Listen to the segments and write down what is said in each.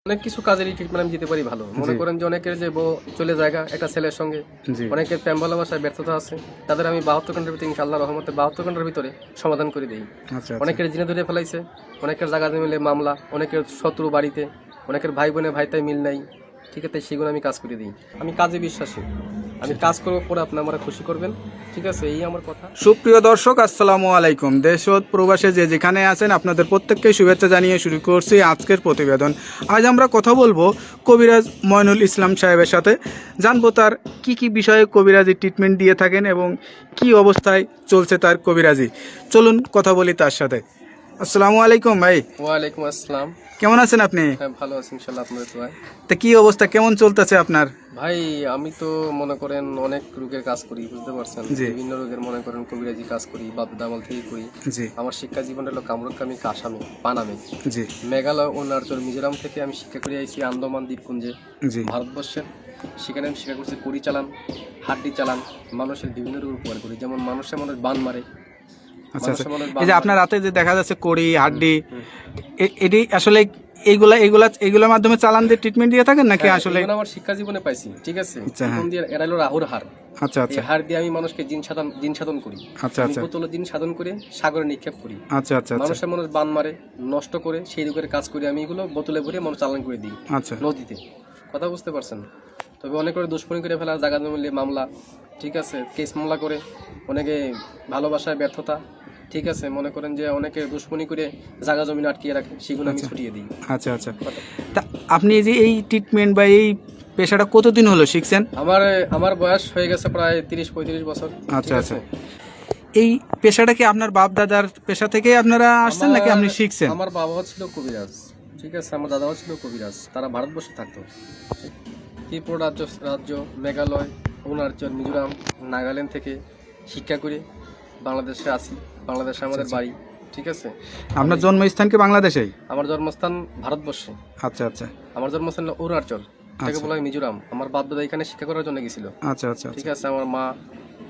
অনেক কিছু কাজেরই ট্রিটমেন্ট আমি দিতে পারি ভালো। মনে করেন যে অনেকের যে বউ চলে জায়গা একটা ছেলের সঙ্গে, অনেকের প্রেম ভালোবাসায় ব্যর্থতা আছে, তাদের আমি 72 ঘন্টার ভিতরে ইনশাআল্লাহ রহমতে 72 ঘন্টার ভিতরে সমাধান করে দিই। অনেকের জিনে ধরে ফেলাইছে, অনেকের জায়গা মিলে মামলা, অনেকের শত্রু বাড়িতে, অনেকের ভাই বোনে ভাইতাই মিল নাই, ঠিক আছে, সেগুলো আমি কাজ করে দিই। আমি কাজে বিশ্বাসী, আমি কাজ করবো, পরে আপনি আমার খুশি করবেন, ঠিক আছে, এই আমার কথা। সুপ্রিয় দর্শক, আসসালামু আলাইকুম। দেশ ও প্রবাসে যে যেখানে আছেন আপনাদের প্রত্যেককে শুভেচ্ছা জানিয়ে শুরু করছি আজকের প্রতিবেদন। আজ আমরা কথা বলবো কবিরাজ ময়নুল ইসলাম সাহেবের সাথে, জানবো তার কি কি বিষয়ে কবিরাজি ট্রিটমেন্ট দিয়ে থাকেন এবং কি অবস্থায় চলছে তার কবিরাজি। চলুন কথা বলি তার সাথে। আসসালামু আলাইকুম ভাই। ওয়ালাইকুম আসসালাম। কেমন আছেন আপনি? হ্যাঁ, ভালো আছি ইনশাআল্লাহ, আপনাদের দোয়ায়। তা কি অবস্থা, কেমন চলতেছে আপনার? ভাই আমি তো মনে করেন অনেক রোগের কাজ করি, বুঝতে পারছেন, বিভিন্ন রোগের মনে করেন কবিরাজি কাজ করি, বাপ দামাল থেকে করি। আমার শিক্ষা জীবন হলো কামরুকামি, কাসামে, পানামে, মেঘালয়, অরুণাচল, মিজোরাম থেকে আমি শিক্ষা করে আইছি আন্দামান দ্বীপপুঞ্জে, ভারতবর্ষের। সেখানে আমি শিক্ষা করছি কড়ি চালান, হাড্ডি চালান, মানুষের বিভিন্ন রোগ উপকার করি, যেমন মানুষের মনে বান মারে। আচ্ছা আচ্ছা, এই যে আপনার রাতে যে দেখা যাচ্ছে কড়ি হাড্ডি, এটি আসলে এইগুলোর মাধ্যমে চালান দিয়ে ট্রিটমেন্ট দিয়ে থাকেন নাকি? আসলে আমার শিক্ষা জীবনে পাইছি, ঠিক আছে। এরা হলো রাহুর হার। আচ্ছা আচ্ছা, হার দিয়ে আমি মানুষকে জিন সাধন করি। আচ্ছা আচ্ছা, বোতলে জিন সাধন করে সাগরে নিক্ষেপ করি। আচ্ছা আচ্ছা, মানুষের মানুষ বান মারে, নষ্ট করে, সেই রোগের কাজ করি আমি। এগুলো বোতলে ভরে মানুষ চালান করে দিই নদীতে। কথা বুঝতে পারছেন? তবে অনেক করে দুষ্কর্মী করে ফেলা, জায়গা জমিলে মামলা, ঠিক আছে, কেস মামলা করে, অনেকে ভালোবাসায় ব্যর্থতা, ঠিক আছে, মনে করেন যে অনেকে দুশ্মনী করে জায়গা জমি আটকিয়ে রাখে, সেগুলো আমি ছুটিয়ে দিই। আচ্ছা আচ্ছা, তা আপনি যে এই ট্রিটমেন্ট বা এই পেশাটা কতদিন হলো শিখছেন? আমার বয়স হয়ে গেছে প্রায় 30-35 বছর। আচ্ছা আচ্ছা, এই পেশাটা কি আপনার বাপ দাদার পেশা থেকে আপনারা আসছেন নাকি আপনি শিখছেন? আমার বাবাও ছিল কবিরাজ, ঠিক আছে, আমার দাদাও ছিল কবিরাজ, তারা ভারতবর্ষে থাকতো। ত্রিপুরা রাজ্য, মেঘালয়, অরুণাচল, মিজোরাম, নাগাল্যান্ড থেকে শিক্ষা করে বাংলাদেশে আসি। বাংলাদেশে আমাদের বাড়ি, ঠিক আছে। আপনার জন্মস্থান কি বাংলাদেশেই? আমার জন্মস্থান ভারতবর্ষে। আচ্ছা আচ্ছা, আমার জন্মস্থান অরুণাচল, এটাকে বলা হয় মিজোরাম। আমার বাপ দাদা এখানে শিক্ষা করার জন্য গেছিল। আচ্ছা আচ্ছা, ঠিক আছে, আমার মা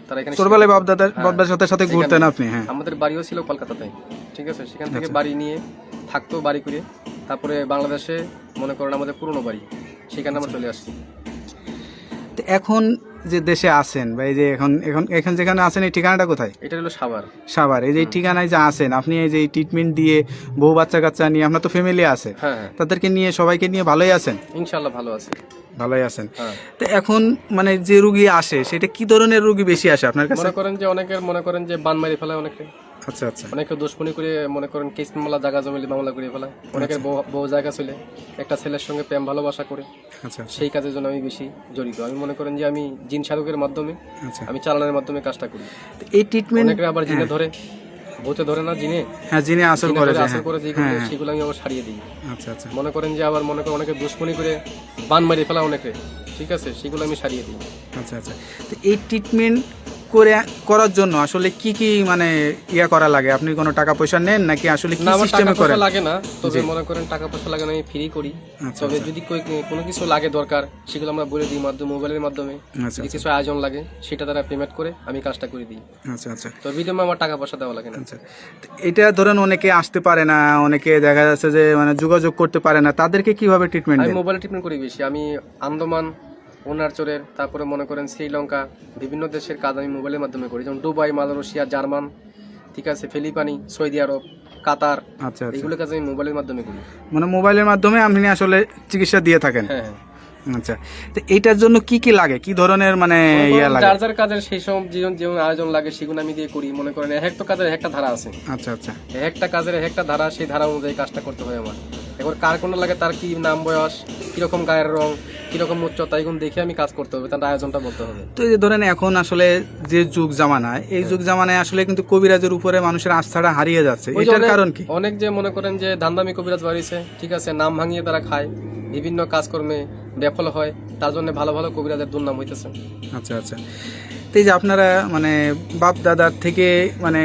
তারা এখানে ছোটবেলায় বাপ দাদার সাথে ঘুরতেন আপনি? হ্যাঁ, আমাদের বাড়িও ছিল কলকাতাতে, ঠিক আছে, সেখান থেকে বাড়ি নিয়ে থাকতো, বাড়ি করে তারপরে বাংলাদেশে মনে করেন আমাদের পুরনো বাড়ি, সেখানে আমরা চলে আসছি। এখন যে দেশে আছেন বা এই যে এখন যেখানে আছেন, এই ঠিকানাটা কোথায়? এটা হলো সাভার। সাভার, এই যে ঠিকানায় যে আছেন আপনি, এই যে ট্রিটমেন্ট দিয়ে বউ বাচ্চা কাচ্চা নিয়ে, আপনার তো ফ্যামিলি আছে, তাদেরকে নিয়ে সবাইকে নিয়ে ভালোই আছেন? ইনশাআল্লাহ ভালো আছে, ভালোই আছেন। তো এখন মানে যে রোগী আসে, সেটা কি ধরনের রোগী বেশি আসে আপনার কাছে? মনে করেন যে অনেকের মনে করেন যে বান মারি ফেলায় অনেকে। আচ্ছা আচ্ছা, অনেকে দুশ্মনী করে মনে করেন কেস মামলা, জায়গা জমিলে মামলা করে ফেলায়। অনেকের বউ জায়গা চলে একটা ছেলের সঙ্গে প্রেম ভালোবাসা করে। আচ্ছা, সেই কাজের জন্য আমি বেশি জড়িত। আমি মনে করেন যে আমি জিন সাধকের মাধ্যমে, আমি চালানোর মাধ্যমে কাজটা করি। এই ট্রিটমেন্ট অনেকে আবার জিনে ধরে, ভূতে ধরে না, জিনে, হ্যাঁ, জিনে আসর করে, সেগুলো আমি আবার সারিয়ে দিই। আচ্ছা আচ্ছা, মনে করেন যে আবার মনে করেন অনেকে দুশ্মনী করে বান মারি ফেলা অনেকে, ঠিক আছে, সেগুলো আমি সারিয়ে দিই। আচ্ছা আচ্ছা, তো এই ট্রিটমেন্ট করার জন্য আসলে কি কি মানে করা লাগে? আপনি কোনো টাকা পয়সা নেন নাকি আসলে কি সিস্টেমে করেন? লাগে না, তবে মনে করেন টাকা পয়সা লাগে না, আমি ফ্রি করি। তবে যদি কোনো কিছু লাগে দরকার, সেগুলো আমরা বলে দিই মোবাইলের মাধ্যমে। যদি কিছু আয়োজন লাগে, সেটা তারা পেমেন্ট করে আমি কাজটা করে দিই। আচ্ছা আচ্ছা, তো বিনিময়ে আমার টাকা পয়সা দেওয়া লাগে না। আচ্ছা, এটা ধরেন অনেকে আসতে পারে না, অনেকে দেখা যাচ্ছে যে মানে যোগাযোগ করতে পারে না, তাদেরকে কিভাবে ট্রিটমেন্ট? আমি মোবাইলে ট্রিটমেন্ট করি বেশি। আমি আন্দামান, অরুণাচলের, তারপরে মনে করেন শ্রীলঙ্কা, বিভিন্ন দেশের কাজ আমি মোবাইলের মাধ্যমে করি, যেমন দুবাই, মালয়েশিয়া, জার্মান, ঠিক আছে, ফিলিপাইনি, সৌদি আরব, কাতার। আচ্ছা, এগুলো কাজ আমি মোবাইলের মাধ্যমে করি। মানে মোবাইলের মাধ্যমে আপনি আসলে চিকিৎসা দিয়ে থাকেন? হ্যাঁ। আচ্ছা, তো এইটার জন্য কি কি লাগে, কি ধরনের মানে যার কাজের সেই সব যেমন আয়োজন লাগে, সেগুলো আমি দিয়ে করি। মনে করেন এক একটা কাজের একটা ধারা আছে। আচ্ছা আচ্ছা, একটা কাজের একটা ধারা, সেই ধারা অনুযায়ী কাজটা করতে হয় আমার। এবার কার কোনটা লাগে, তার কি নাম, বয়স, কিরকম গায়ের রং, কিরকম উচ্চতা, এগুলো দেখে আমি কাজ করতে হবে, তার আয়োজনটা বলতে হবে। তো এই যে ধরেন এখন আসলে যে যুগ জামানায়, এই যুগ জামানায় আসলে কিন্তু কবিরাজের উপরে মানুষের আস্থাটা হারিয়ে যাচ্ছে, এটার কারণ কি? অনেক যে মনে করেন যে ধান্দামি কবিরাজ বাড়িছে, ঠিক আছে, নাম ভাঙিয়ে তারা খায়, বিভিন্ন কাজকর্মে বিফল হয়, তার জন্য ভালো ভালো কবিরাজের দুর্নাম হইতেছে। আচ্ছা আচ্ছা, তো এই যে আপনারা মানে বাপ দাদার থেকে মানে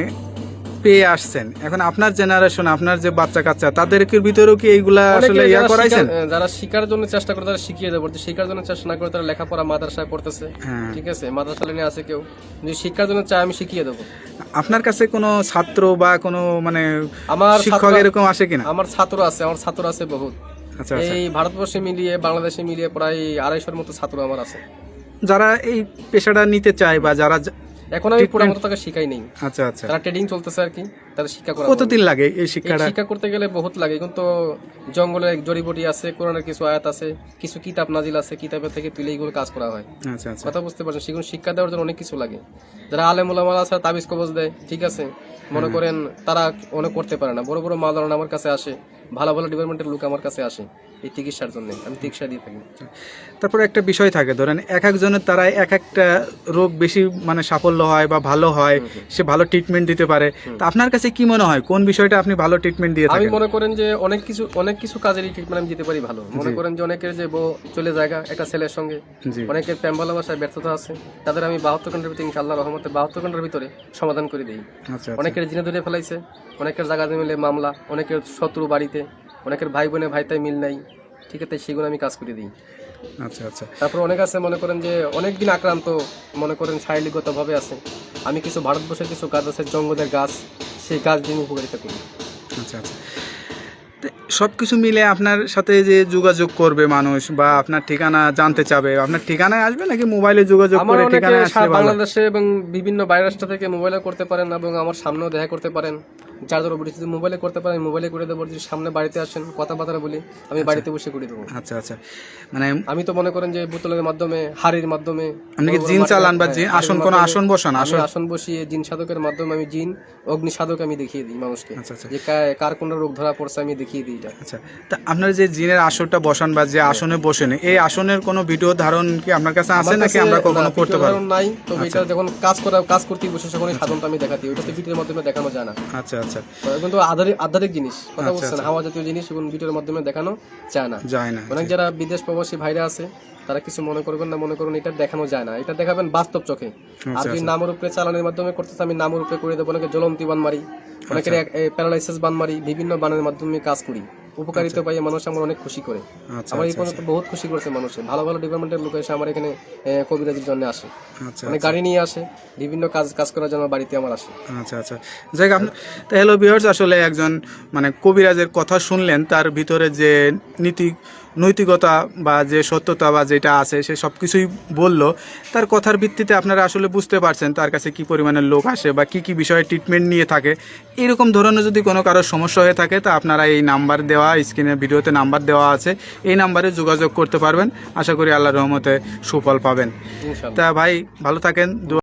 পেয়ে আসছেন, এখন আপনার জেনারেশন, আপনার যে বাচ্চা কাচ্চা, তাদেরকে ভিতরেও কি এইগুলা আসলে করাইছেন? যারা শিকার জন্য চেষ্টা করে তারা শিখিয়ে দেবো, শিকার জন্য চেষ্টা না করে তারা লেখাপড়া মাদ্রাসায় পড়তেছে, ঠিক আছে, মাদ্রাসা লাইনে আছে কেউ, যদি শিক্ষার জন্য চায় আমি শিখিয়ে দেবো। আপনার কাছে কোনো ছাত্র বা কোনো মানে আমার শিক্ষক এরকম আসে কিনা? আমার ছাত্র আছে বহুত। আচ্ছা এই ভারতবর্ষে মিলিয়ে বাংলাদেশে মিলিয়ে প্রায় 250-র মতো ছাত্র আমার আছে। যারা এই পেশাটা নিতে চায় বা যারা এখন আমি পুরো মতো তাকে শিখাই নেই। আচ্ছা আচ্ছা, তারা ট্রেডিং চলতেছে আর কি, তাদের শিক্ষা করা। কতদিন লাগে এই শিক্ষাটা? শিক্ষা করতে গেলে বহুত লাগে, কিন্তু জঙ্গলে জড়িবুটি আছে, কোরআনের কিছু আয়াত আছে, কিছু কিতাব নাজিল আছে, কিতাবের থেকে তুলে এইগুলো কাজ করা হয়। আচ্ছা আচ্ছা, কথা বুঝতে পারছেন? সেগুলো শিক্ষা দেওয়ার জন্য অনেক কিছু লাগে। যারা আলেম ওলামা আছে তাবিজ কবজ দেয়, ঠিক আছে, মনে করেন তারা অনেক করতে পারে না। বড় বড় মাওলানা আমার কাছে আসে, ভালো ভালো ডিপার্টমেন্টের লোক আমার কাছে আসে এই চিকিৎসার জন্য, আমি চিকিৎসা দিয়ে থাকি। তারপরে একটা বিষয় থাকে, ধরেন এক একজনের তারা এক একটা রোগ বেশি মানে সাফল্য হয় বা ভালো হয়, সে ভালো ট্রিটমেন্ট দিতে পারে। তা আপনার কাছে কি মনে হয় কোন বিষয়টা আপনি ভালো ট্রিটমেন্ট দিয়ে আমি থাকেন? মনে করেন যে অনেক কিছু কাজেরই ট্রিটমেন্ট আমি দিতে পারি ভালো। মনে করেন যে অনেকের যে বউ চলে জায়গা একটা ছেলের সঙ্গে, জি, অনেকের প্রেম ভালোবাসায় ব্যর্থতা আছে, তাদের আমি 72 ঘন্টার ভিতরে ইনশাআল্লাহ রহমতে 72 ঘন্টার ভিতরে সমাধান করে দিই। আচ্ছা অনেকের জিনে ধরে ফেলাইছে, অনেকের জায়গা মিলে মামলা, অনেকের শত্রু বাড়িতে, অনেকের ভাই বোনে ভাইতাই মিল নাই, ঠিক আছে, সেগুলো আমি কাজ করে দিই। আচ্ছা আচ্ছা, তারপর অনেক আছে মনে করেন যে অনেকদিন আক্রান্ত, মনে করেন শারীরিকগত ভাবে আছে, আমি কিছু ভারতবর্ষের কিছু গাছ আছে, জঙ্গলের গাছ, সেই গাছ দিয়ে আমি উপকারিতা করি। আচ্ছা আচ্ছা। সব কিছু মিলে আপনার সাথে যে যোগাযোগ করবে মানুষ বা আপনার ঠিকানা জানতে চাবে, আপনার ঠিকানায় আসবে নাকি মোবাইলে যোগাযোগ আমার করে অনেকে ঠিকানায় আসলে ভালো? বাংলাদেশে এবং বিভিন্ন বাইরের রাষ্ট্র থেকে মোবাইলে করতে পারেন এবং আমার সামনেও দেখা করতে পারেন। যার ধরো যদি মোবাইলে করতে পারেন মোবাইলে করে দেবো, যদি সামনে বাড়িতে আসেন কথাবার্তা বলি আমি বাড়িতে বসে করে দেবো। আচ্ছা আচ্ছা, মানে আমি তো মনে করেন যে বোতলের মাধ্যমে, হাড়ির মাধ্যমে আপনি কি জিন চালান বা জিন আসন কোন আসন বসান? আমি আসন বসিয়ে জিন সাধকের মাধ্যমে আমি জিন অগ্নি সাধক আমি দেখিয়ে দিই মানুষকে, আচ্ছা আচ্ছা, যে কার কোন রোগ ধরা পড়ছে আমি দেখিয়ে দিই এটা। আচ্ছা। তা আপনার যে জিনের আসনটা বসান বা যে আসনে বসেন, এই আসনের কোনো ভিডিও ধারণ কি আপনার কাছে আছে নাকি আমরা কখনো করতে পারি? নাই, তবে এটা যখন কাজ করতে বসে তখন এই সাধনটা আমি দেখাতে, ওটা তো ভিডিওর মাধ্যমে দেখানো যায় না। আচ্ছা আচ্ছা, কিন্তু আধ্যাত্মিক জিনিস, কথা বলছেন, হাওয়া জাতীয় জিনিস এবং ভিডিওর মাধ্যমে দেখানো যায় না। যায় না। অনেক যারা বিদেশ প্রবাসী ভাইরা আছে তারা কিছু মনে করবেন না, মনে করুন এটা দেখানো যায় না, এটা দেখাবেন বাস্তব চোখে। আর যদি নামের উপরে চালানোর মাধ্যমে করতেছে আমি নামের উপরে করে দেবো, অনেকে জ্বলন্তি বান মারি, অনেকের প্যারালাইসিস বান মারি, বিভিন্ন বানের মাধ্যমে কাজ করি, উপকারিতা পাই, মানুষ আমার অনেক খুশি করে। আমার এই পর্যন্ত বহুত খুশি করেছে মানুষের, ভালো ভালো ডিপার্টমেন্টের লোক এসে আমার এখানে কবিরাজির জন্য আসে, অনেক গাড়ি নিয়ে আসে, বিভিন্ন কাজ করার জন্য বাড়িতে আমার আসে। আচ্ছা আচ্ছা, যাই হোক, তো হ্যালো ভিউয়ার্স, আসলে একজন মানে কবিরাজের কথা শুনলেন, তার ভিতরে যে নৈতিকতা বা যে সত্যতা বা যেটা আছে সে সব কিছুই বললো। তার কথার ভিত্তিতে আপনারা আসলে বুঝতে পারছেন তার কাছে কি পরিমাণের লোক আসে বা কি কি বিষয়ে ট্রিটমেন্ট নিয়ে থাকে। এরকম ধরনের যদি কোনো কারোর সমস্যা হয়ে থাকে তা আপনারা এই নাম্বার দেওয়া, স্ক্রিনে ভিডিওতে নাম্বার দেওয়া আছে, এই নাম্বারে যোগাযোগ করতে পারবেন। আশা করি আল্লাহর রহমতে সুফল পাবেন। তা ভাই ভালো থাকেন।